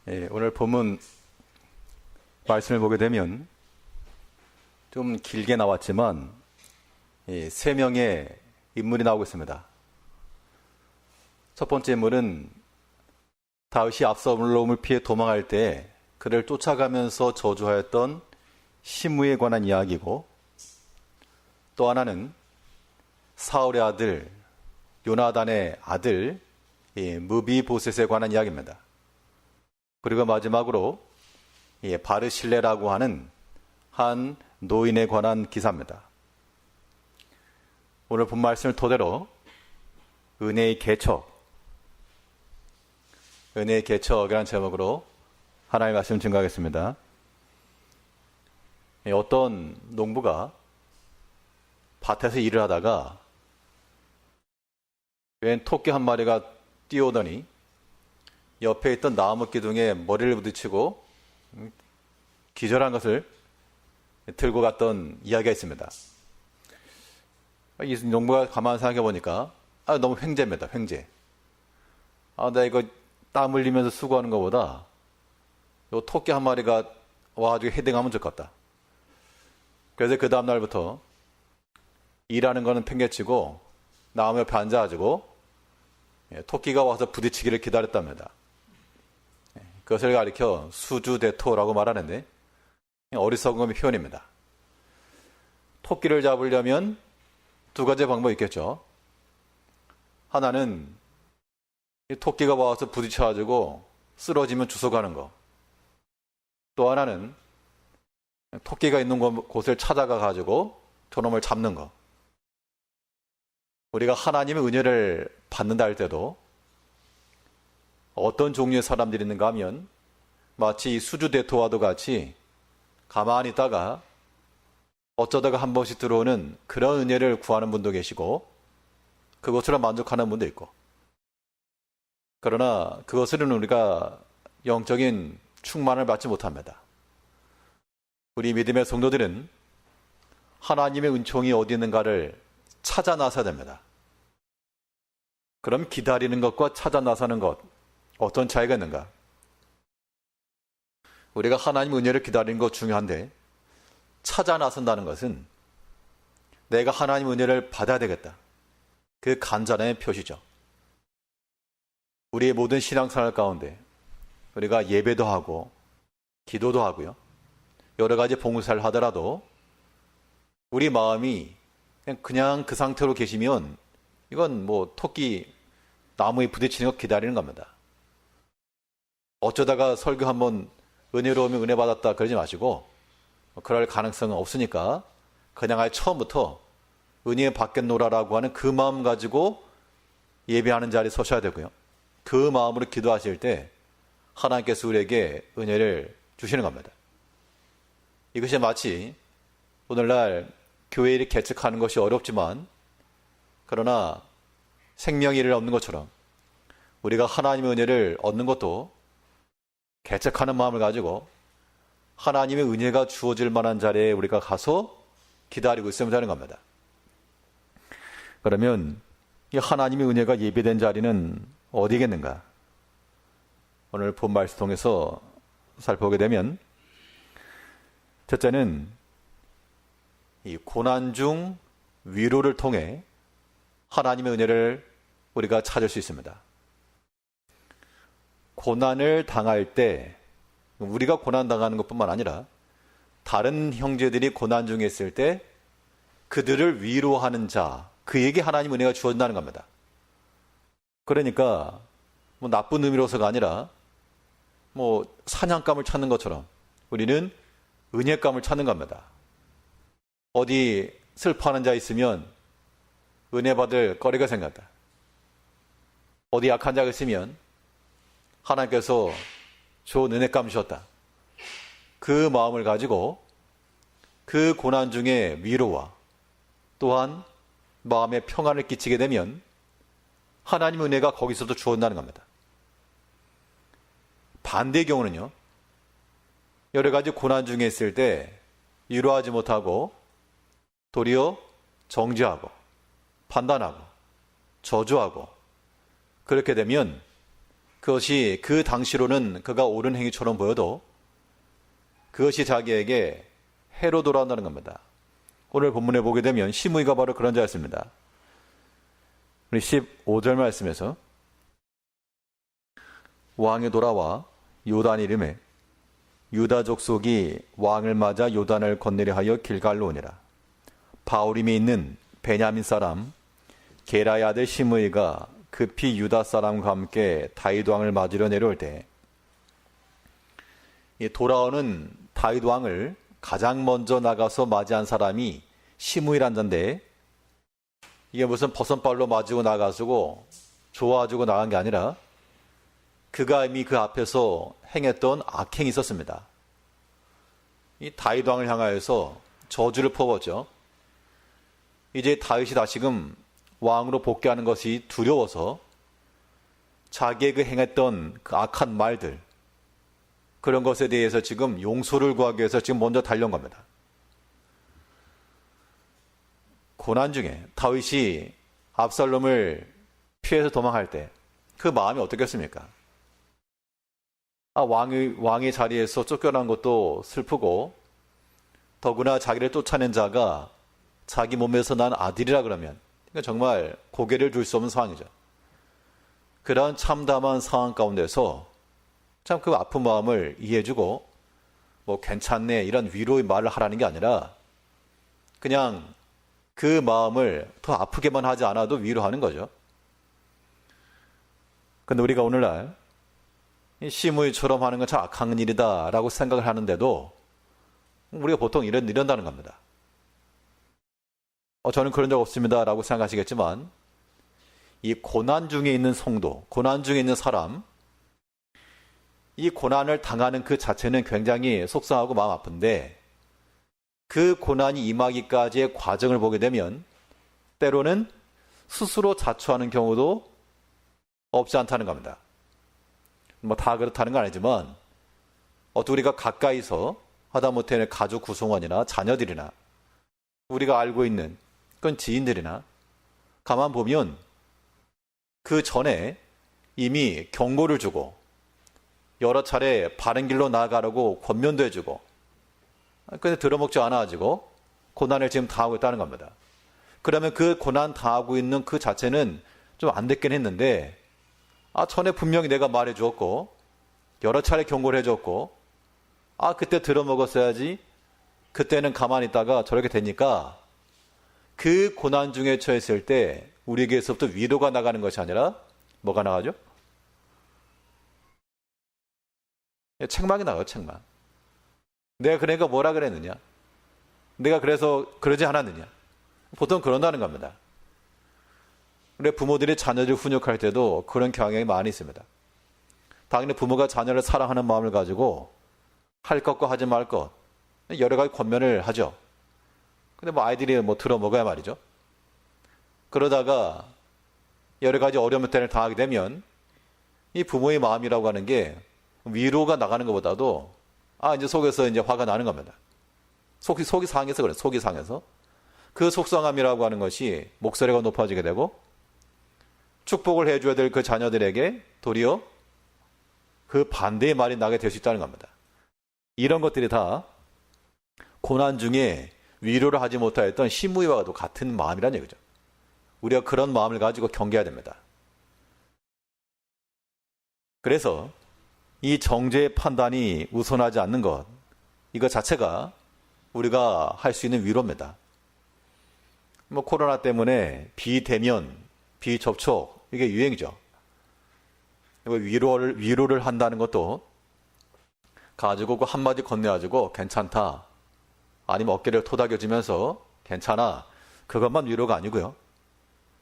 오늘 본문 말씀을 보게 되면 좀 길게 나왔지만 세 명의 인물이 나오고 있습니다. 첫 번째 인물은 다윗이 압살롬을 피해 도망할 때 그를 쫓아가면서 저주하였던 시므에 관한 이야기고, 또 하나는 사울의 아들 요나단의 아들 무비보셋에 관한 이야기입니다. 그리고 마지막으로 바르실레라고 하는 한 노인에 관한 기사입니다. 오늘 본 말씀을 토대로 은혜의 개척이라는 제목으로 하나님의 말씀을 증거하겠습니다. 어떤 농부가 밭에서 일을 하다가 웬 토끼 한 마리가 뛰어오더니 옆에 있던 나무 기둥에 머리를 부딪히고 기절한 것을 들고 갔던 이야기가 있습니다. 이 농부가 가만히 생각해 보니까 너무 횡재입니다. 횡재. 나 이거 땀 흘리면서 수고하는 것보다 요 토끼 한 마리가 와가지고 헤딩하면 좋겠다. 그래서 그 다음 날부터 일하는 거는 팽개치고 나무 옆에 앉아가지고 토끼가 와서 부딪히기를 기다렸답니다. 그것을 가리켜 수주대토라고 말하는데 어리석은 표현입니다. 토끼를 잡으려면 두 가지 방법이 있겠죠. 하나는 이 토끼가 와서 부딪혀가지고 쓰러지면 주워가는 거. 또 하나는 토끼가 있는 곳을 찾아가가지고 저놈을 잡는 거. 우리가 하나님의 은혜를 받는다 할 때도 어떤 종류의 사람들이 있는가 하면 마치 이 수주대토와도 같이 가만히 있다가 어쩌다가 한 번씩 들어오는 그런 은혜를 구하는 분도 계시고 그것으로 만족하는 분도 있고, 그러나 그것으로는 우리가 영적인 충만을 받지 못합니다. 우리 믿음의 성도들은 하나님의 은총이 어디 있는가를 찾아 나서야 됩니다. 그럼 기다리는 것과 찾아 나서는 것, 어떤 차이가 있는가? 우리가 하나님의 은혜를 기다리는 것 중요한데, 찾아 나선다는 것은 내가 하나님의 은혜를 받아야 되겠다, 그 간절함의 표시죠. 우리의 모든 신앙생활 가운데 우리가 예배도 하고 기도도 하고요, 여러 가지 봉사를 하더라도 우리 마음이 그냥 그 상태로 계시면 이건 뭐 토끼 나무에 부딪히는 거 기다리는 겁니다. 어쩌다가 설교 한번 은혜로우면 은혜 받았다 그러지 마시고, 그럴 가능성은 없으니까 그냥 아예 처음부터 은혜 받겠노라라고 하는 그 마음 가지고 예배하는 자리에 서셔야 되고요, 그 마음으로 기도하실 때 하나님께서 우리에게 은혜를 주시는 겁니다. 이것이 마치 오늘날 교회를 개척하는 것이 어렵지만 그러나 생명의를 얻는 것처럼 우리가 하나님의 은혜를 얻는 것도 개척하는 마음을 가지고 하나님의 은혜가 주어질 만한 자리에 우리가 가서 기다리고 있으면 되는 겁니다. 그러면 이 하나님의 은혜가 예배된 자리는 어디겠는가? 오늘 본 말씀 통해서 살펴보게 되면, 첫째는 이 고난 중 위로를 통해 하나님의 은혜를 우리가 찾을 수 있습니다. 고난을 당할 때 우리가 고난 당하는 것뿐만 아니라 다른 형제들이 고난 중에 있을 때 그들을 위로하는 자, 그에게 하나님 은혜가 주어진다는 겁니다. 그러니까 뭐 나쁜 의미로서가 아니라 뭐 사냥감을 찾는 것처럼 우리는 은혜감을 찾는 겁니다. 어디 슬퍼하는 자 있으면 은혜 받을 거리가 생겼다. 어디 약한 자가 있으면 하나님께서 좋은 은혜감 주셨다. 그 마음을 가지고 그 고난 중에 위로와 또한 마음에 평안을 끼치게 되면 하나님의 은혜가 거기서도 주어진다는 겁니다. 반대의 경우는요, 여러 가지 고난 중에 있을 때 위로하지 못하고 도리어 정죄하고 판단하고 저주하고, 그렇게 되면 그것이 그 당시로는 그가 옳은 행위처럼 보여도 그것이 자기에게 해로 돌아온다는 겁니다. 오늘 본문에 보게 되면 시므이가 바로 그런 자였습니다. 우리 15절 말씀에서 왕이 돌아와 요단 이름에 유다 족속이 왕을 맞아 요단을 건너려 하여 길갈로 오니라. 바울임에 있는 베냐민 사람 게라의 아들 시므이가 급히 유다 사람과 함께 다윗 왕을 맞으려 내려올 때 돌아오는 다윗 왕을 가장 먼저 나가서 맞이한 사람이 시므이란 자인데 이게 무슨 버선발로 맞고 나가지고 좋아가지고 나간 게 아니라 그가 이미 그 앞에서 행했던 악행이 있었습니다. 이 다윗 왕을 향하여서 저주를 퍼붓죠. 이제 다윗이 다시금 왕으로 복귀하는 것이 두려워서 자기에게 행했던 그 악한 말들 그런 것에 대해서 지금 용서를 구하기 위해서 지금 먼저 달려온 겁니다. 고난 중에 다윗이 압살롬을 피해서 도망할 때 그 마음이 어떻겠습니까? 왕의 자리에서 쫓겨난 것도 슬프고 더구나 자기를 쫓아낸 자가 자기 몸에서 난 아들이라 그러면 정말 고개를 들 수 없는 상황이죠. 그런 참담한 상황 가운데서 참 그 아픈 마음을 이해해주고 뭐 괜찮네 이런 위로의 말을 하라는 게 아니라 그냥 그 마음을 더 아프게만 하지 않아도 위로하는 거죠. 근데 우리가 오늘날 시므이처럼 하는 건 참 악한 일이다 라고 생각을 하는데도 우리가 보통 이런다는 겁니다. 저는 그런 적 없습니다 라고 생각하시겠지만 이 고난 중에 있는 성도, 고난 중에 있는 사람 이 고난을 당하는 그 자체는 굉장히 속상하고 마음 아픈데 그 고난이 임하기까지의 과정을 보게 되면 때로는 스스로 자초하는 경우도 없지 않다는 겁니다. 뭐 다 그렇다는 건 아니지만 우리가 가까이서 하다못해 가족 구성원이나 자녀들이나 우리가 알고 있는 그건 지인들이나 가만 보면 그 전에 이미 경고를 주고 여러 차례 바른 길로 나아가라고 권면도 해주고 근데 들어먹지 않아가지고 고난을 지금 당하고 있다는 겁니다. 그러면 그 고난 당하고 있는 그 자체는 좀 안 됐긴 했는데 전에 분명히 내가 말해주었고 여러 차례 경고를 해줬고 그때 들어먹었어야지 그때는 가만히 있다가 저렇게 되니까 그 고난 중에 처했을 때 우리에게서부터 위로가 나가는 것이 아니라 뭐가 나가죠? 책망이 나가요. 책망. 내가 그러니까 뭐라 그랬느냐? 내가 그래서 그러지 않았느냐? 보통 그런다는 겁니다. 우리 부모들이 자녀를 훈육할 때도 그런 경향이 많이 있습니다. 당연히 부모가 자녀를 사랑하는 마음을 가지고 할 것과 하지 말 것 여러 가지 권면을 하죠. 근데 뭐 아이들이 뭐 들어먹어야 말이죠. 그러다가 여러 가지 어려운 때를 당하게 되면 이 부모의 마음이라고 하는 게 위로가 나가는 것보다도 이제 속에서 이제 화가 나는 겁니다. 속이 상해서 그래. 속이 상해서 그 속상함이라고 하는 것이 목소리가 높아지게 되고 축복을 해줘야 될 그 자녀들에게 도리어 그 반대의 말이 나게 될 수 있다는 겁니다. 이런 것들이 다 고난 중에 위로를 하지 못하였던 시므이와도 같은 마음이라는 얘기죠. 우리가 그런 마음을 가지고 경계해야 됩니다. 그래서 이 정죄의 판단이 우선하지 않는 것, 이거 자체가 우리가 할 수 있는 위로입니다. 뭐 코로나 때문에 비대면, 비접촉 이게 유행이죠. 위로를 한다는 것도 가지고 그 한마디 건네가지고 괜찮다, 아니면 어깨를 토닥여주면서 괜찮아, 그것만 위로가 아니고요.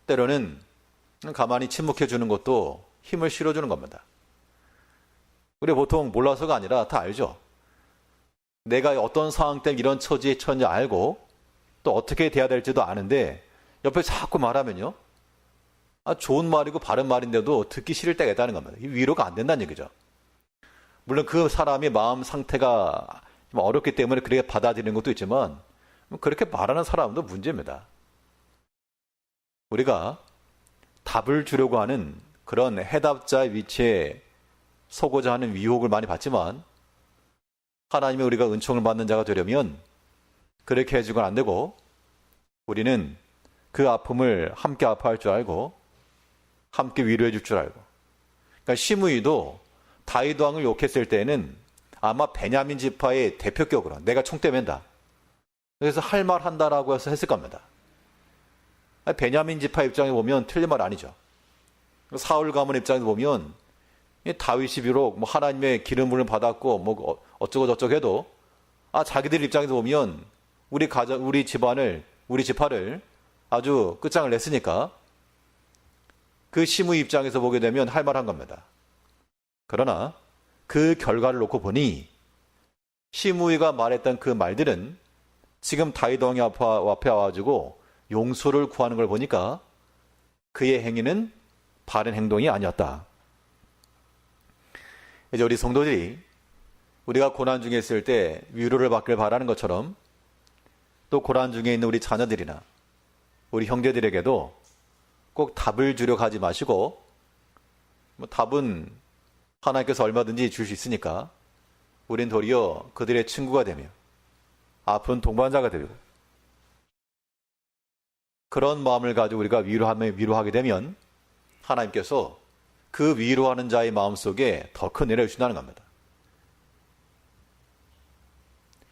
때로는 가만히 침묵해 주는 것도 힘을 실어주는 겁니다. 우리 보통 몰라서가 아니라 다 알죠. 내가 어떤 상황 때문에 이런 처지에 처한지 알고 또 어떻게 돼야 될지도 아는데 옆에 자꾸 말하면요, 좋은 말이고 바른 말인데도 듣기 싫을 때가 있다는 겁니다. 위로가 안 된다는 얘기죠. 물론 그 사람의 마음 상태가 어렵기 때문에 그렇게 받아들이는 것도 있지만 그렇게 말하는 사람도 문제입니다. 우리가 답을 주려고 하는 그런 해답자의 위치에 서고자 하는 유혹을 많이 받지만 하나님의 우리가 은총을 받는 자가 되려면 그렇게 해주건 안 되고 우리는 그 아픔을 함께 아파할 줄 알고 함께 위로해 줄 줄 알고. 그러니까 시므이도 다윗 왕을 욕했을 때는 아마 베냐민 지파의 대표격으로 내가 총대 맨다. 그래서 할 말 한다라고 해서 했을 겁니다. 베냐민 지파 입장에 보면 틀린 말 아니죠. 사울 가문 입장에서 보면 다윗이 비록 뭐 하나님의 기름을 받았고 뭐 어쩌고 저쩌고 해도 자기들 입장에서 보면 우리 가정, 우리 집안을, 우리 지파를 아주 끝장을 냈으니까 그 시므이 입장에서 보게 되면 할 만한 겁니다. 그러나 그 결과를 놓고 보니 시므이가 말했던 그 말들은 지금 다윗 왕이 앞에 와가지고 용서를 구하는 걸 보니까 그의 행위는 바른 행동이 아니었다. 이제 우리 성도들이 우리가 고난 중에 있을 때 위로를 받길 바라는 것처럼 또 고난 중에 있는 우리 자녀들이나 우리 형제들에게도 꼭 답을 주려고 하지 마시고 답은 하나님께서 얼마든지 줄 수 있으니까 우린 도리어 그들의 친구가 되며 아픈 동반자가 되고 그런 마음을 가지고 우리가 위로하게 되면 하나님께서 그 위로하는 자의 마음속에 더 큰 은혜를 주신다는 겁니다.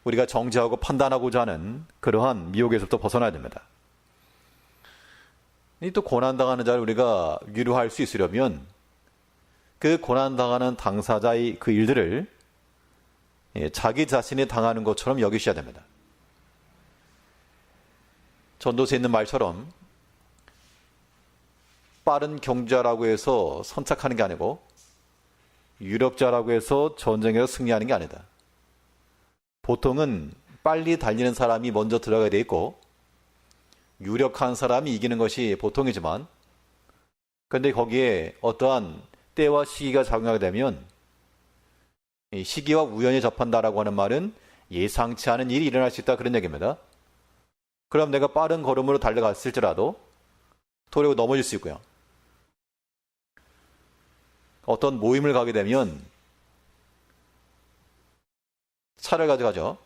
우리가 정죄하고 판단하고자 하는 그러한 미혹에서부터 벗어나야 됩니다. 또 고난당하는 자를 우리가 위로할 수 있으려면 그 고난당하는 당사자의 그 일들을 자기 자신이 당하는 것처럼 여기셔야 됩니다. 전도서에 있는 말처럼 빠른 경주자라고 해서 선착하는 게 아니고 유력자라고 해서 전쟁에서 승리하는 게 아니다. 보통은 빨리 달리는 사람이 먼저 들어가야 돼 있고 유력한 사람이 이기는 것이 보통이지만 그런데 거기에 어떠한 때와 시기가 작용하게 되면 시기와 우연히 접한다라고 하는 말은 예상치 않은 일이 일어날 수 있다 그런 얘기입니다. 그럼 내가 빠른 걸음으로 달려갔을지라도 도리어 넘어질 수 있고요. 어떤 모임을 가게 되면 차를 가져가죠.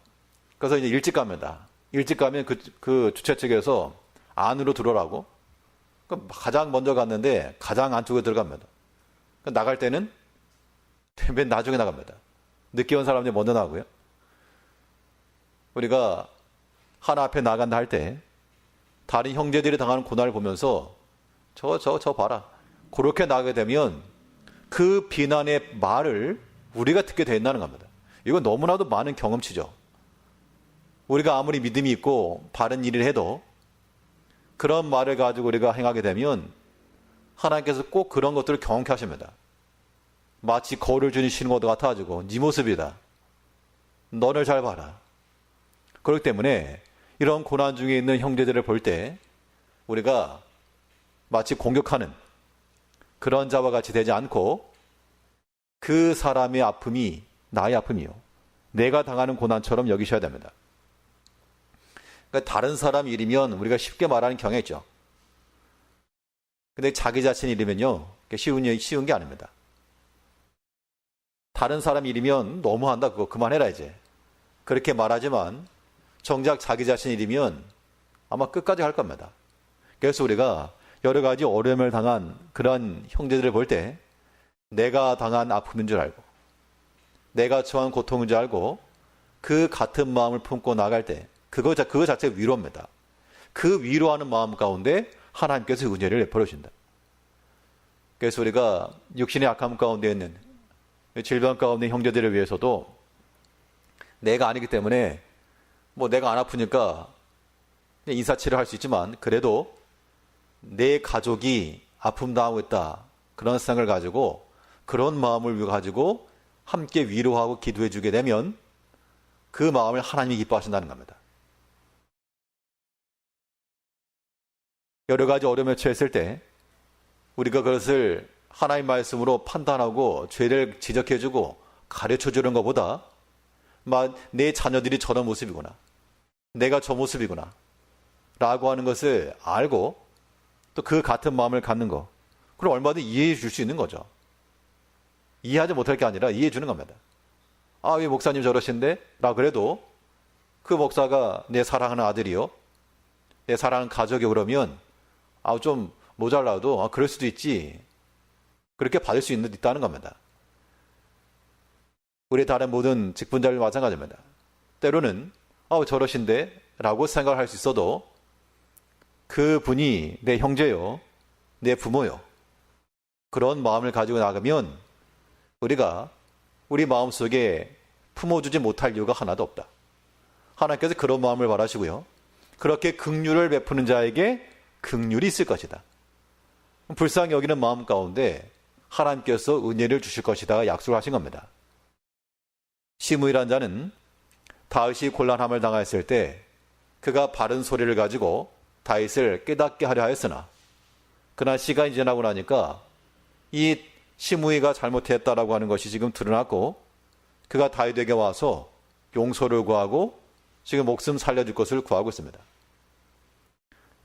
그래서 이제 일찍 갑니다. 일찍 가면 그 주최 측에서 안으로 들어오라고. 가장 먼저 갔는데 가장 안쪽에 들어갑니다. 나갈 때는 맨 나중에 나갑니다. 늦게 온 사람들이 먼저 나가고요. 우리가 하나 앞에 나간다 할 때 다른 형제들이 당하는 고난을 보면서 저 봐라. 그렇게 나가게 되면 그 비난의 말을 우리가 듣게 된다는 겁니다. 이건 너무나도 많은 경험치죠. 우리가 아무리 믿음이 있고 바른 일을 해도 그런 말을 가지고 우리가 행하게 되면 하나님께서 꼭 그런 것들을 경험케 하십니다. 마치 거울을 주시는 것 같아가지고 네 모습이다. 너를 잘 봐라. 그렇기 때문에 이런 고난 중에 있는 형제들을 볼 때 우리가 마치 공격하는 그런 자와 같이 되지 않고 그 사람의 아픔이 나의 아픔이요. 내가 당하는 고난처럼 여기셔야 됩니다. 그러니까 다른 사람 일이면 우리가 쉽게 말하는 경향이 있죠. 근데 자기 자신 일이면요. 쉬운 게 아닙니다. 다른 사람 일이면 너무한다. 그거 그만해라 이제. 그렇게 말하지만 정작 자기 자신 일이면 아마 끝까지 할 겁니다. 그래서 우리가 여러 가지 어려움을 당한 그런 형제들을 볼 때 내가 당한 아픔인 줄 알고 내가 처한 고통인 줄 알고 그 같은 마음을 품고 나갈 때 그거 자체가 위로입니다. 그 위로하는 마음 가운데 하나님께서 은혜를 내버려 주신다. 그래서 우리가 육신의 악함 가운데 있는 질병 가운데 있는 형제들을 위해서도 내가 아니기 때문에 내가 안 아프니까 인사치를 할 수 있지만 그래도 내 가족이 아픔 당하고 있다. 그런 생각을 가지고 그런 마음을 가지고 함께 위로하고 기도해 주게 되면 그 마음을 하나님이 기뻐하신다는 겁니다. 여러 가지 어려움에 처했을 때 우리가 그것을 하나님 말씀으로 판단하고 죄를 지적해 주고 가르쳐 주는 것보다 내 자녀들이 저런 모습이구나. 내가 저 모습이구나. 라고 하는 것을 알고 또 그 같은 마음을 갖는 거. 그럼 얼마든지 이해해 줄 수 있는 거죠. 이해하지 못할 게 아니라 이해해 주는 겁니다. 아, 왜 목사님 저러신데? 라 그래도 그 목사가 내 사랑하는 아들이요, 내 사랑하는 가족이 그러면 좀 모자라도 그럴 수도 있지, 그렇게 받을 수 있다는 겁니다. 우리 다른 모든 직분자들 마찬가지입니다. 때로는 저러신데? 라고 생각할 수 있어도 그 분이 내 형제요, 내 부모요, 그런 마음을 가지고 나가면 우리가 우리 마음속에 품어주지 못할 이유가 하나도 없다. 하나님께서 그런 마음을 바라시고요, 그렇게 긍휼을 베푸는 자에게 긍휼이 있을 것이다. 불쌍히 여기는 마음 가운데 하나님께서 은혜를 주실 것이다 약속을 하신 겁니다. 시므이라는 자는 다윗이 곤란함을 당했을 때 그가 바른 소리를 가지고 다윗을 깨닫게 하려 하였으나, 그러나 시간이 지나고 나니까 이 시므이가 잘못했다라고 하는 것이 지금 드러났고, 그가 다윗에게 와서 용서를 구하고 지금 목숨 살려줄 것을 구하고 있습니다.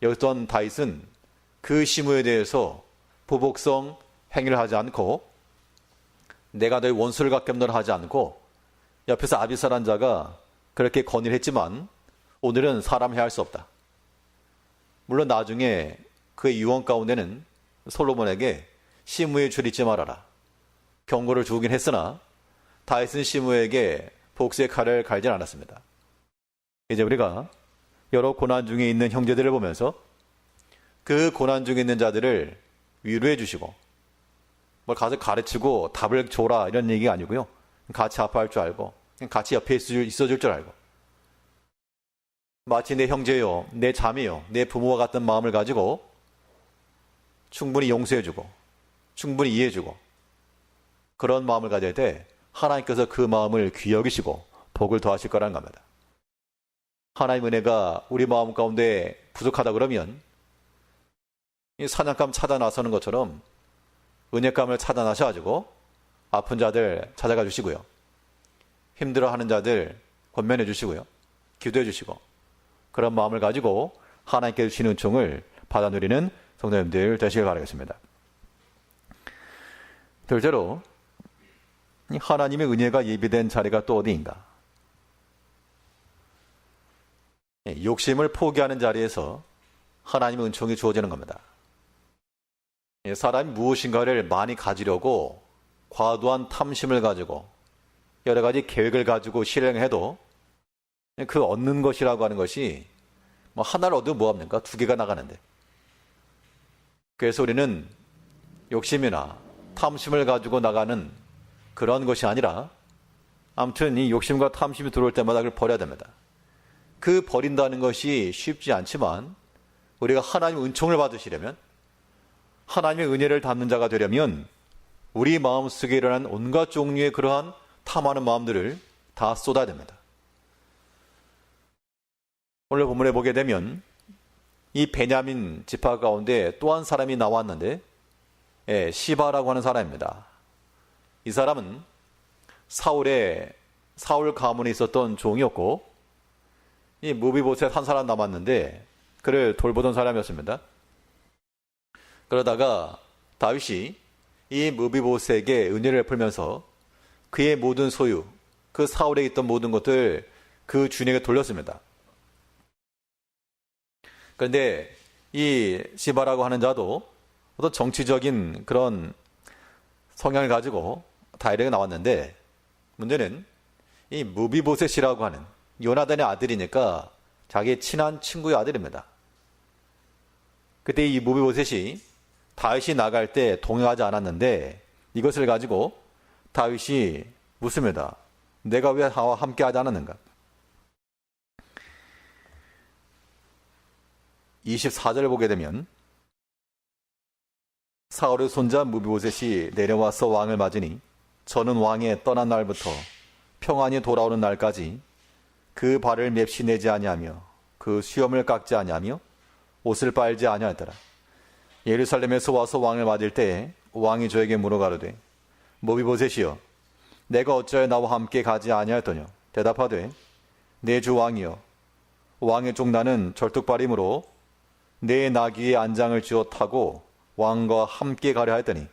여기서 또한 다윗은 그 시므이에 대해서 보복성 행위를 하지 않고, 내가 너의 원수를 갖게 너를 하지 않고, 옆에서 아비살한 자가 그렇게 건의를 했지만 오늘은 사람 해야 할 수 없다. 물론 나중에 그의 유언 가운데는 솔로몬에게 시므이의 죄를 잊지 말아라 경고를 주긴 했으나, 다윗은 시므이에게 복수의 칼을 갈진 않았습니다. 이제 우리가 여러 고난 중에 있는 형제들을 보면서 그 고난 중에 있는 자들을 위로해 주시고, 뭘 가서 가르치고 답을 줘라 이런 얘기가 아니고요, 같이 아파할 줄 알고 같이 옆에 있어줄 줄 알고, 마치 내 형제요, 내 자매요, 내 부모와 같은 마음을 가지고 충분히 용서해주고 충분히 이해해주고, 그런 마음을 가질 때 하나님께서 그 마음을 귀히 여기시고 복을 더하실 거라는 겁니다. 하나님 은혜가 우리 마음 가운데 부족하다 그러면 이 사냥감 찾아 나서는 것처럼 은혜감을 찾아 나셔가지고 아픈 자들 찾아가 주시고요, 힘들어하는 자들 권면해 주시고요, 기도해 주시고, 그런 마음을 가지고 하나님께 주시는 은총을 받아 누리는 성도님들 되시길 바라겠습니다. 둘째로, 하나님의 은혜가 예비된 자리가 또 어디인가? 욕심을 포기하는 자리에서 하나님의 은총이 주어지는 겁니다. 사람이 무엇인가를 많이 가지려고 과도한 탐심을 가지고 여러 가지 계획을 가지고 실행해도 그 얻는 것이라고 하는 것이 하나를 얻으면 뭐합니까? 두 개가 나가는데. 그래서 우리는 욕심이나 탐심을 가지고 나가는 그런 것이 아니라, 아무튼 이 욕심과 탐심이 들어올 때마다 그걸 버려야 됩니다. 그 버린다는 것이 쉽지 않지만, 우리가 하나님의 은총을 받으시려면, 하나님의 은혜를 담는 자가 되려면 우리 마음속에 일어난 온갖 종류의 그러한 탐하는 마음들을 다 쏟아야 됩니다. 오늘 본문에 보게 되면 이 베냐민 지파 가운데 또 한 사람이 나왔는데, 시바라고 하는 사람입니다. 이 사람은 사울 가문에 있었던 종이었고, 이 무비보셋 한 사람 남았는데 그를 돌보던 사람이었습니다. 그러다가 다윗이 이 무비보셋에게 은혜를 베풀면서 그의 모든 소유, 그 사울에 있던 모든 것들 그 주인에게 돌렸습니다. 그런데 이 시바라고 하는 자도 어떤 정치적인 그런 성향을 가지고 다윗에게 나왔는데, 문제는 이 무비보셋이라고 하는 요나단의 아들이니까 자기의 친한 친구의 아들입니다. 그때 이 무비보셋이 다윗이 나갈 때 동요하지 않았는데, 이것을 가지고 다윗이 묻습니다. 내가 왜 나와 함께 하지 않았는가? 24절을 보게 되면, 사울의 손자 무비보셋이 내려와서 왕을 맞으니 저는 왕의 떠난 날부터 평안히 돌아오는 날까지 그 발을 맵시 내지 아니하며 그 수염을 깎지 아니하며 옷을 빨지 아니하였더라. 예루살렘에서 와서 왕을 맞을 때에 왕이 저에게 물어가로되 무비보셋이여 내가 어찌하여 나와 함께 가지 아니하였더냐? 대답하되 내 주 왕이여 왕의 종 나는 절뚝발이므로 내 나귀의 안장을 쥐어 타고 왕과 함께 가려 하였더니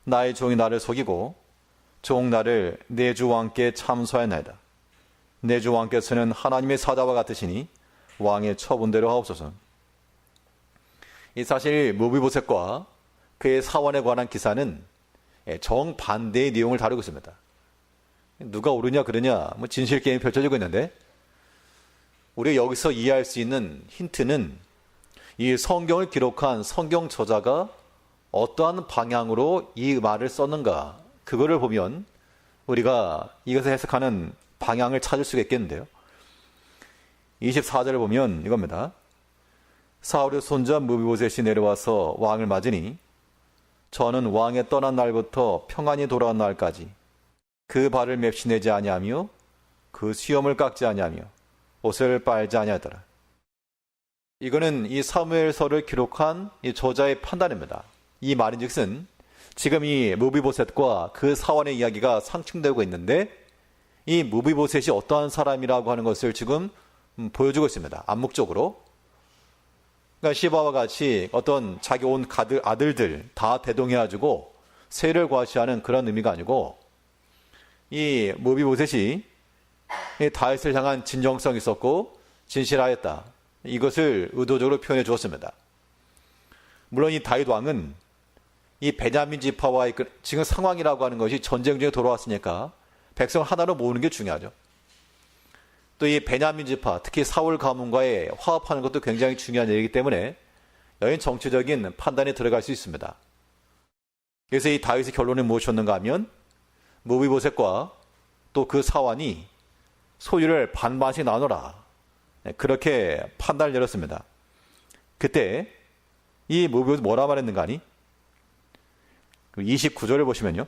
나의 종이 나를 속이고 종 나를 내 주 왕께 참소하였나이다. 내 주 왕께서는 하나님의 사자와 같으시니 왕의 처분대로 하옵소서. 이 사실 무비보셋과 그의 사원에 관한 기사는 정반대의 내용을 다루고 있습니다. 누가 옳으냐 그러냐 진실 게임이 펼쳐지고 있는데, 우리가 여기서 이해할 수 있는 힌트는 이 성경을 기록한 성경 저자가 어떠한 방향으로 이 말을 썼는가, 그거를 보면 우리가 이것을 해석하는 방향을 찾을 수가 있겠는데요. 24절을 보면 이겁니다. 사울의 손자 무비보셋이 내려와서 왕을 맞으니 저는 왕의 떠난 날부터 평안히 돌아온 날까지 그 발을 맵시내지 아니하며 그 수염을 깎지 아니하며 옷을 빨지 아니하더라. 이거는 이 사무엘서를 기록한 이 저자의 판단입니다. 이 말인즉슨 지금 이 무비보셋과 그 사원의 이야기가 상충되고 있는데, 이 무비보셋이 어떠한 사람이라고 하는 것을 지금 보여주고 있습니다. 암묵적으로. 그러니까 시바와 같이 어떤 자기 온 아들들 다 대동해가지고 세를 과시하는 그런 의미가 아니고, 이 무비보셋이 다윗을 향한 진정성이 있었고 진실하였다, 이것을 의도적으로 표현해 주었습니다. 물론 이 다윗 왕은 이 베냐민 지파와의 지금 상황이라고 하는 것이 전쟁 중에 돌아왔으니까 백성 하나로 모으는 게 중요하죠. 또 이 베냐민 지파, 특히 사울 가문과의 화합하는 것도 굉장히 중요한 일이기 때문에 여긴 정치적인 판단이 들어갈 수 있습니다. 그래서 이 다윗의 결론은 무엇이었는가 하면, 무비보셋과 또 그 사환이 소유를 반반씩 나눠라, 그렇게 판단을 내렸습니다. 그때 이 무비보셋 뭐라 말했는가 하니, 29절을 보시면요,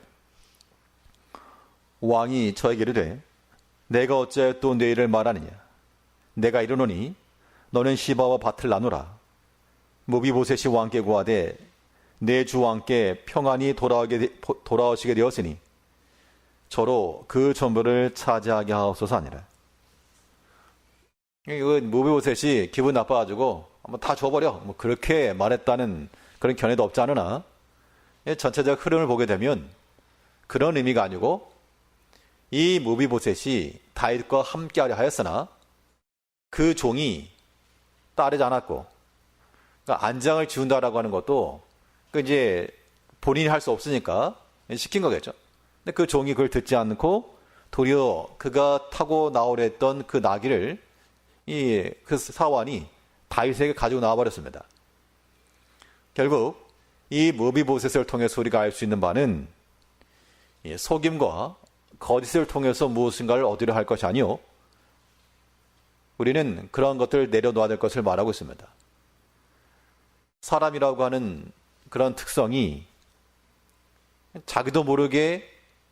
왕이 저에게 이르되 내가 어찌하여 또 내 일을 말하느냐. 내가 이르노니 너는 시바와 밭을 나누라. 무비보셋이 왕께 구하되 내 주 왕께 평안히 돌아오시게 되었으니 저로 그 전부를 차지하게 하옵소서 하니라. 무비보셋이 기분 나빠가지고 다 줘버려, 그렇게 말했다는 그런 견해도 없지 않으나, 전체적 흐름을 보게 되면 그런 의미가 아니고, 이 무비보셋이 다윗과 함께하려 하였으나 그 종이 따르지 않았고, 그러니까 안장을 지운다라고 하는 것도 이제 본인이 할 수 없으니까 시킨 거겠죠. 근데 그 종이 그걸 듣지 않고 도리어 그가 타고 나오려 했던 그 나귀를 그 사환이 다윗에게 가지고 나와버렸습니다. 결국 이 무비보셋을 통해서 우리가 알 수 있는 바는, 속임과 거짓을 통해서 무엇인가를 얻으려 할 것이 아니요, 우리는 그러한 것들을 내려놓아야 될 것을 말하고 있습니다. 사람이라고 하는 그런 특성이 자기도 모르게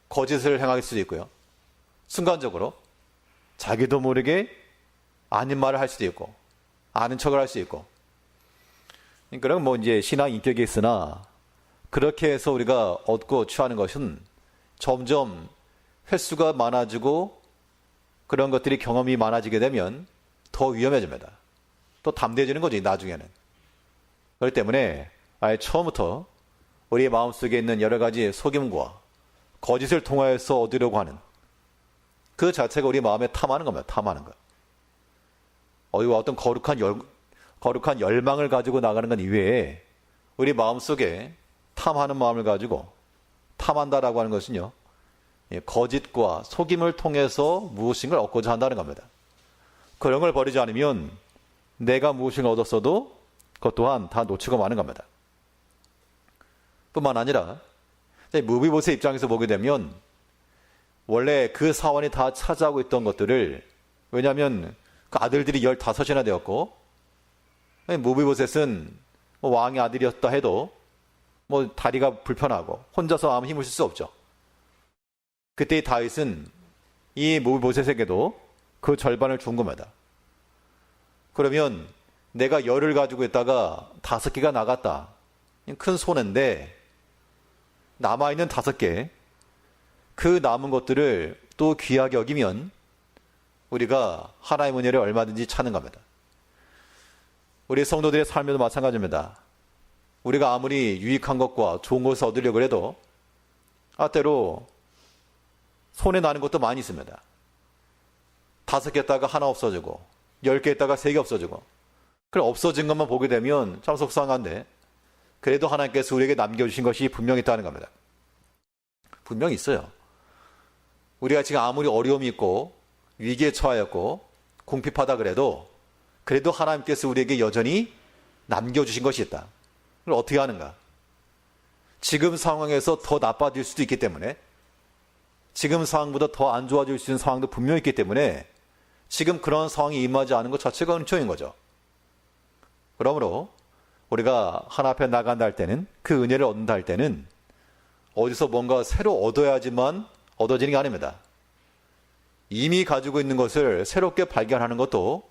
거짓을 행할 수도 있고요, 순간적으로 자기도 모르게 아닌 말을 할 수도 있고 아는 척을 할 수 있고, 그럼 이제 신앙 인격이 있으나 그렇게 해서 우리가 얻고 취하는 것은 점점 횟수가 많아지고 그런 것들이 경험이 많아지게 되면 더 위험해집니다. 또 담대해지는 거지, 나중에는. 그렇기 때문에 아예 처음부터 우리의 마음속에 있는 여러 가지 속임과 거짓을 통하여서 얻으려고 하는 그 자체가 우리 마음에 탐하는 겁니다. 탐하는 것. 어떤 거룩한 열망을 가지고 나가는 것 이외에 우리 마음속에 탐하는 마음을 가지고, 탐한다라고 하는 것은요, 거짓과 속임을 통해서 무엇인가를 얻고자 한다는 겁니다. 그런 걸 버리지 않으면 내가 무엇인가 얻었어도 그것 또한 다 놓치고 마는 겁니다. 뿐만 아니라 무비보셋 입장에서 보게 되면 원래 그 사원이 다 차지하고 있던 것들을, 왜냐하면 그 아들들이 15이나 되었고, 무비보셋은 왕의 아들이었다 해도 다리가 불편하고 혼자서 아무 힘을 쓸 수 없죠. 그때 이 다윗은 이 무비보셋에게도 그 절반을 준 겁니다. 그러면 내가 10을 가지고 있다가 5개가 나갔다, 큰 손해인데 남아있는 5개, 그 남은 것들을 또 귀하게 여기면 우리가 하나님의 은혜를 얼마든지 찾는 겁니다. 우리 성도들의 삶에도 마찬가지입니다. 우리가 아무리 유익한 것과 좋은 것을 얻으려고 해도 때로 손해 나는 것도 많이 있습니다. 5개 했다가 하나 없어지고 10개 했다가 3개 없어지고, 그럼 없어진 것만 보게 되면 참 속상한데, 그래도 하나님께서 우리에게 남겨주신 것이 분명히 있다는 겁니다. 분명히 있어요. 우리가 지금 아무리 어려움이 있고 위기에 처하였고 궁핍하다 그래도 하나님께서 우리에게 여전히 남겨주신 것이 있다. 그걸 어떻게 하는가? 지금 상황에서 더 나빠질 수도 있기 때문에, 지금 상황보다 더 안 좋아질 수 있는 상황도 분명히 있기 때문에 지금 그런 상황이 임하지 않은 것 자체가 은총인 거죠. 그러므로 우리가 하나님 앞에 나간다 할 때는, 그 은혜를 얻는다 할 때는 어디서 뭔가 새로 얻어야지만 얻어지는 게 아닙니다. 이미 가지고 있는 것을 새롭게 발견하는 것도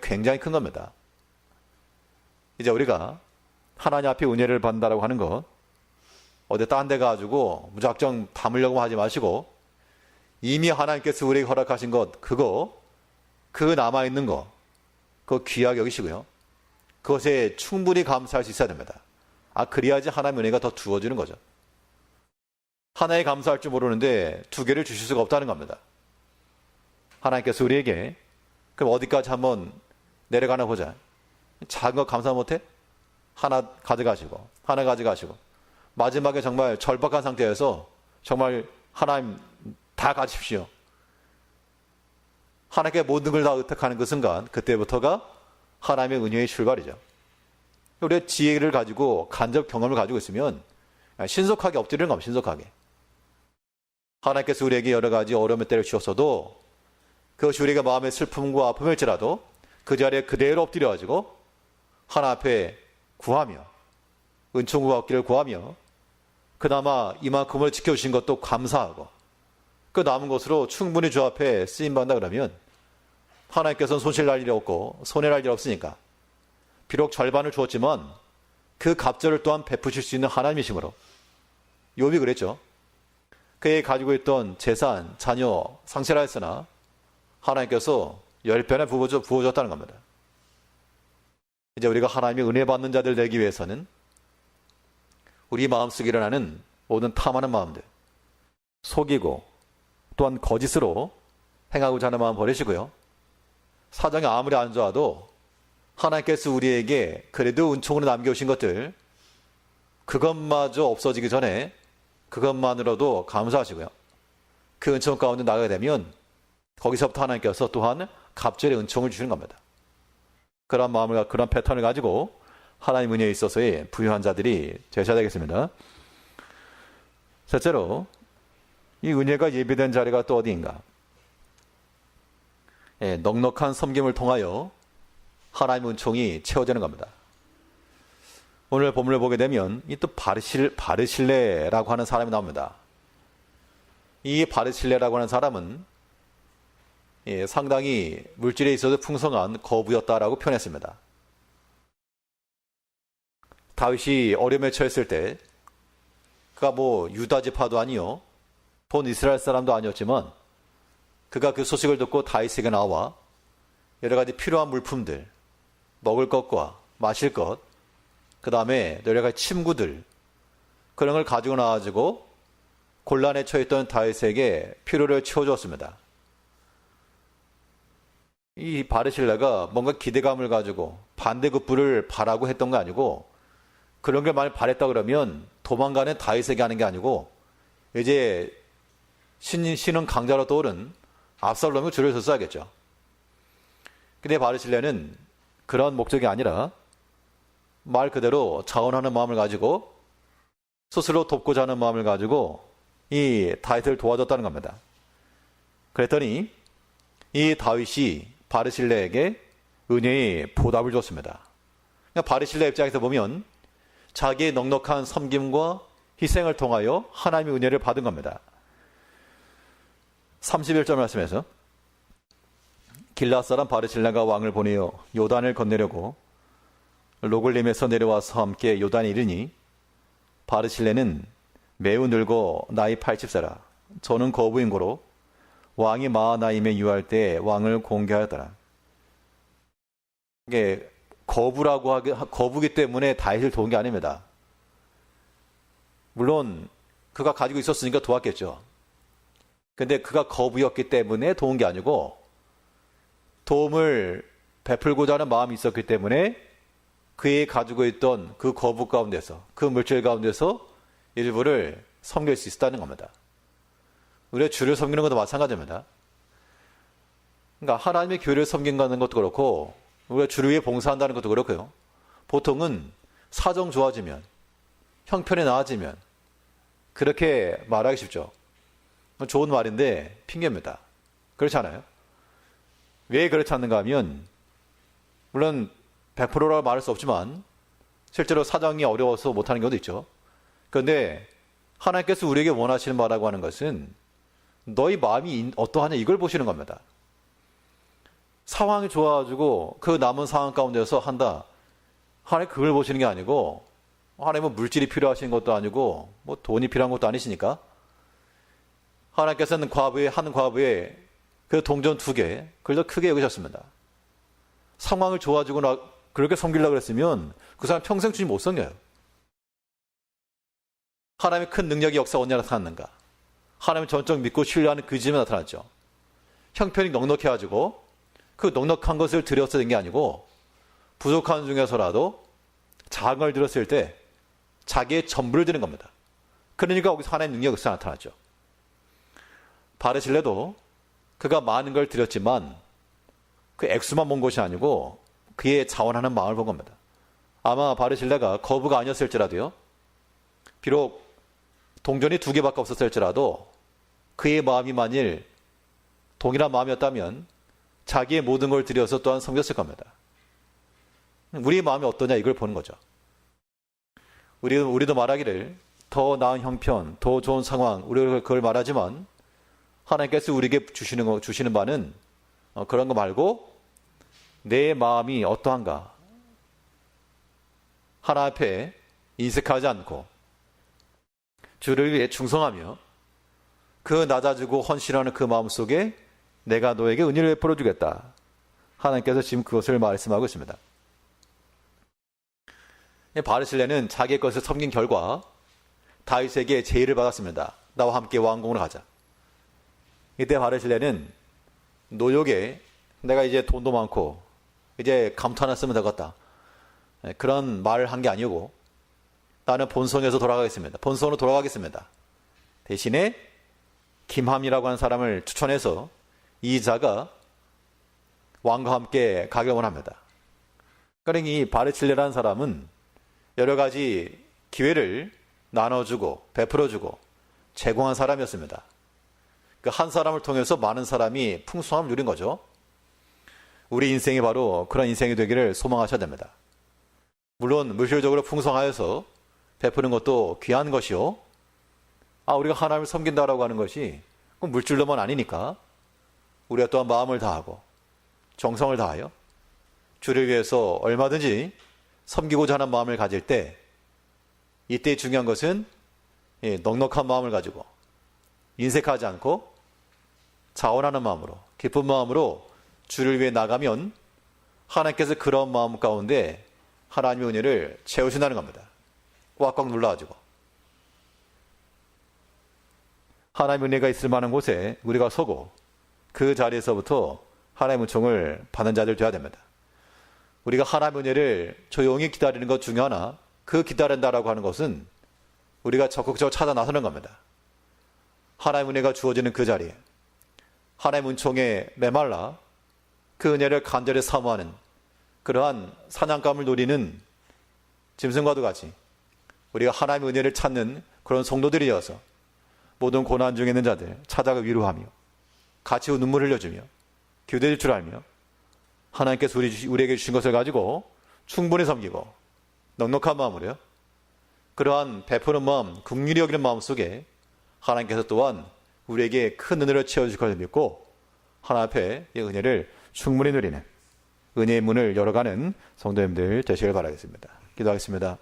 굉장히 큰 겁니다. 이제 우리가 하나님 앞에 은혜를 받는다라고 하는 것, 어디 딴 데 가지고 무작정 담으려고 하지 마시고, 이미 하나님께서 우리에게 허락하신 것, 그 남아있는 거, 그거 귀하게 여기시고요. 그것에 충분히 감사할 수 있어야 됩니다. 그래야지 하나님의 은혜가 더 주어지는 거죠. 하나에 감사할 줄 모르는데 2개를 주실 수가 없다는 겁니다. 하나님께서 우리에게, 그럼 어디까지 한번 내려가나 보자. 작은 거 감사 못해? 하나 가져가시고, 하나 가져가시고, 마지막에 정말 절박한 상태에서 정말 하나님 다 가십시오. 하나님께 모든 걸 다 의탁하는 그 순간, 그때부터가 하나님의 은혜의 출발이죠. 우리의 지혜를 가지고 간접 경험을 가지고 있으면 신속하게 엎드리는 겁니다. 신속하게. 하나님께서 우리에게 여러 가지 어려움의 때를 주셨어도 그것이 우리가 마음의 슬픔과 아픔일지라도 그 자리에 그대로 엎드려가지고 하나님 앞에 구하며, 은총과 얻기를 구하며, 그나마 이만큼을 지켜주신 것도 감사하고, 그 남은 것으로 충분히 주 앞에 쓰임받는다 그러면 하나님께서는 손실날 일이 없고 손해날 일이 없으니까, 비록 절반을 주었지만 그 갑절을 또한 베푸실 수 있는 하나님이시므로, 욥이 그랬죠. 그의 가지고 있던 재산, 자녀 상실하 했으나 하나님께서 10배나 부어줬다는 겁니다. 이제 우리가 하나님의 은혜 받는 자들 되기 위해서는 우리 마음속에 일어나는 모든 탐하는 마음들, 속이고 또한 거짓으로 행하고자 하는 마음 버리시고요. 사정이 아무리 안 좋아도 하나님께서 우리에게 그래도 은총으로 남겨오신 것들, 그것마저 없어지기 전에 그것만으로도 감사하시고요. 그 은총 가운데 나가게 되면 거기서부터 하나님께서 또한 갑절의 은총을 주시는 겁니다. 그런 마음을, 그런 패턴을 가지고 하나님 은혜에 있어서의 부유한 자들이 되셔야 되겠습니다. 셋째로, 이 은혜가 예비된 자리가 또 어디인가? 넉넉한 섬김을 통하여 하나님의 은총이 채워지는 겁니다. 오늘 본문을 보게 되면 이 또 바르실레라고 하는 사람이 나옵니다. 이 바르실레라고 하는 사람은 상당히 물질에 있어서 풍성한 거부였다라고 표현했습니다. 다윗이 어려움에 처했을 때, 그가 유다 지파도 아니요, 본 이스라엘 사람도 아니었지만, 그가 그 소식을 듣고 다윗에게 나와 여러 가지 필요한 물품들, 먹을 것과 마실 것, 그 다음에 여러 가지 침구들, 그런 걸 가지고 나와가지고 곤란에 처했던 다윗에게 필요를 채워주었습니다. 이 바르실레가 뭔가 기대감을 가지고 반대급부를 바라고 했던 거 아니고, 그런 걸 많이 바랬다 그러면 도망가는 다윗에게 하는 게 아니고 이제 신은 강자로 떠오른 압살롬을 줄을 서야겠죠. 근데 바르실레는 그런 목적이 아니라 말 그대로 자원하는 마음을 가지고, 스스로 돕고자 하는 마음을 가지고 이 다윗을 도와줬다는 겁니다. 그랬더니 이 다윗이 바르실레에게 은혜의 보답을 줬습니다. 그러니까 바르실레 입장에서 보면 자기의 넉넉한 섬김과 희생을 통하여 하나님의 은혜를 받은 겁니다. 31절 말씀에서, 길앗 사람 바르실레가 왕을 보내어 요단을 건네려고 로글림에서 내려와서 함께 요단에 이르니, 바르실레는 매우 늙어 나이 80세라. 저는 거부인 고로 왕이 마하나임에 유할 때 왕을 공개하였더라. 이게 거부기 때문에 다윗을 도운 게 아닙니다. 물론 그가 가지고 있었으니까 도왔겠죠. 근데 그가 거부였기 때문에 도운 게 아니고 도움을 베풀고자 하는 마음이 있었기 때문에 그의 가지고 있던 그 거부 가운데서, 그 물질 가운데서 일부를 섬길 수 있었다는 겁니다. 우리가 주를 섬기는 것도 마찬가지입니다. 그러니까 하나님의 교회를 섬긴다는 것도 그렇고 우리가 주를 위해 봉사한다는 것도 그렇고요. 보통은 사정 좋아지면, 형편이 나아지면 그렇게 말하기 쉽죠. 좋은 말인데 핑계입니다. 그렇지 않아요? 왜 그렇지 않는가 하면 물론 100%라고 말할 수 없지만 실제로 사정이 어려워서 못하는 경우도 있죠. 그런데 하나님께서 우리에게 원하시는 바라고 하는 것은 너희 마음이 어떠하냐 이걸 보시는 겁니다. 상황이 좋아가지고 그 남은 상황 가운데서 한다. 하나님 그걸 보시는 게 아니고 하나님은 물질이 필요하신 것도 아니고 뭐 돈이 필요한 것도 아니시니까 하나님께서는 한 과부에 그 동전 2개 그걸 더 크게 여기셨습니다. 상황을 좋아지고 그렇게 섬기려고 그랬으면 그 사람 평생 주님 못 섬겨요. 하나님의 큰 능력이 역사 언제 나타났는가? 하나님을 전적 믿고 신뢰하는 그 집에 나타났죠. 형편이 넉넉해가지고 그 넉넉한 것을 드려서 된 게 아니고 부족한 중에서라도 작은 걸 드렸을 때 자기의 전부를 드는 겁니다. 그러니까 거기서 하나님의 능력이 역사 나타났죠. 바르실레도 그가 많은 걸 드렸지만 그 액수만 본 것이 아니고 그의 자원하는 마음을 본 겁니다. 아마 바르실레가 거부가 아니었을지라도요. 비록 동전이 2개밖에 없었을지라도 그의 마음이 만일 동일한 마음이었다면 자기의 모든 걸 들여서 또한 섬겼을 겁니다. 우리의 마음이 어떠냐 이걸 보는 거죠. 우리도 말하기를 더 나은 형편, 더 좋은 상황, 우리가 그걸 말하지만 하나님께서 우리에게 주시는 바는 그런 거 말고 내 마음이 어떠한가. 하나 앞에 인색하지 않고 주를 위해 충성하며 그 낮아지고 헌신하는 그 마음 속에 내가 너에게 은혜를 베풀어 주겠다. 하나님께서 지금 그것을 말씀하고 있습니다. 바르실레는 자기의 것을 섬긴 결과 다윗에게 제의를 받았습니다. 나와 함께 왕궁으로 가자. 이때 바르실레는 노역에 내가 이제 돈도 많고 이제 감투 하나 쓰면 되겠다. 그런 말을 한 게 아니고 나는 본성에서 돌아가겠습니다. 본성으로 돌아가겠습니다. 대신에 김함이라고 하는 사람을 추천해서 이 자가 왕과 함께 가길 원합니다. 그러니 이 바르실레라는 사람은 여러 가지 기회를 나눠주고 베풀어주고 제공한 사람이었습니다. 그 한 사람을 통해서 많은 사람이 풍성함을 누린 거죠. 우리 인생이 바로 그런 인생이 되기를 소망하셔야 됩니다. 물론 물질적으로 풍성하여서 베푸는 것도 귀한 것이요. 우리가 하나님을 섬긴다라고 하는 것이 꼭 물질로만 아니니까 우리가 또한 마음을 다하고 정성을 다하여 주를 위해서 얼마든지 섬기고자 하는 마음을 가질 때 이때 중요한 것은 넉넉한 마음을 가지고 인색하지 않고 자원하는 마음으로 기쁜 마음으로 주를 위해 나가면 하나님께서 그런 마음 가운데 하나님의 은혜를 채우신다는 겁니다. 꽉꽉 눌러가지고 하나님의 은혜가 있을 만한 곳에 우리가 서고 그 자리에서부터 하나님의 은총을 받는 자들 되어야 됩니다. 우리가 하나님의 은혜를 조용히 기다리는 것 중에 하나, 그 기다린다라고 하는 것은 우리가 적극적으로 찾아 나서는 겁니다. 하나님의 은혜가 주어지는 그 자리에 하나님의 은총에 메말라 그 은혜를 간절히 사모하는 그러한 사냥감을 노리는 짐승과도 같이 우리가 하나님의 은혜를 찾는 그런 성도들이 되어서 모든 고난 중에 있는 자들 찾아가 위로하며 같이 눈물 흘려주며 기도될 줄 알며 하나님께서 우리에게 주신 것을 가지고 충분히 섬기고 넉넉한 마음으로요. 그러한 베푸는 마음, 긍휼히 여기는 마음 속에 하나님께서 또한 우리에게 큰 은혜를 채워주실 것을 믿고 하나님 앞에 이 은혜를 충분히 누리는 은혜의 문을 열어가는 성도님들 되시길 바라겠습니다. 기도하겠습니다.